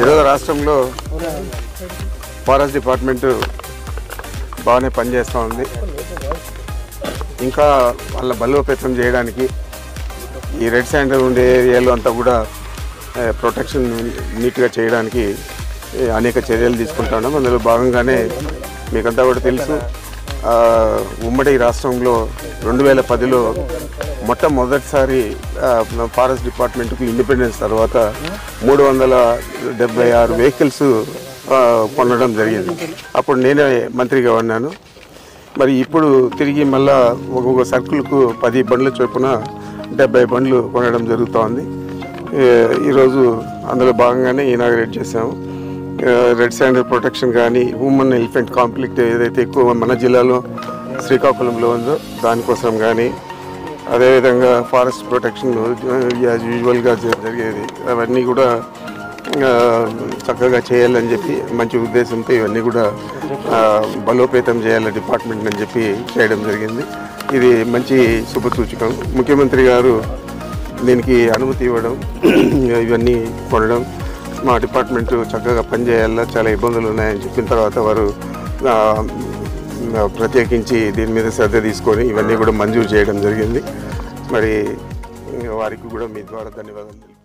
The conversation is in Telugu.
ఈరోజు రాష్ట్రంలో ఫారెస్ట్ డిపార్ట్మెంట్ బాగానే పనిచేస్తూ ఉంది. ఇంకా వాళ్ళ బలోపేతం చేయడానికి ఈ రెడ్ శాండ్ ఉండే ఏరియాలో అంతా కూడా ప్రొటెక్షన్ నీట్గా చేయడానికి అనేక చర్యలు తీసుకుంటున్నాం. అందులో భాగంగానే మీకంతా కూడా తెలుసు, ఉమ్మడి రాష్ట్రంలో 2010లో మొట్టమొదటిసారి ఫారెస్ట్ డిపార్ట్మెంట్కి ఇండిపెండెన్స్ తర్వాత 376 వెహికల్స్ కొనడం జరిగింది. అప్పుడు నేనే మంత్రిగా ఉన్నాను. మరి ఇప్పుడు తిరిగి మళ్ళా ఒక్కొక్క సర్కిల్కు 10 బండ్ల చొప్పున 70 బండ్లు కొనడం జరుగుతోంది. ఈరోజు అందులో భాగంగానే ఇనాగరేట్ చేసాము. రెడ్ శాండ్ ప్రొటెక్షన్ కానీ, హ్యూమన్ ఎలిఫెంట్ కాన్ఫ్లిక్ట్ ఏదైతే ఎక్కువ మన జిల్లాలో శ్రీకాకుళంలో ఉందో దానికోసం కానీ, అదేవిధంగా ఫారెస్ట్ ప్రొటెక్షన్ యాజ్ యూజువల్గా జరిగేది అవన్నీ కూడా చక్కగా చేయాలని చెప్పి మంచి ఉద్దేశంతో ఇవన్నీ కూడా బలోపేతం చేయాలి డిపార్ట్మెంట్ అని చెప్పి చేయడం జరిగింది. ఇది మంచి శుభసూచకం. ముఖ్యమంత్రి గారు దీనికి అనుమతి ఇవ్వడం, ఇవన్నీ కొనడం, మా డిపార్ట్మెంట్ చక్కగా పనిచేయాలా, చాలా ఇబ్బందులు ఉన్నాయని చెప్పిన తర్వాత వారు ప్రత్యేకించి దీని మీద శ్రద్ధ తీసుకొని ఇవన్నీ కూడా మంజూరు చేయడం జరిగింది. మరి వారికి కూడా మీ ద్వారా ధన్యవాదాలు.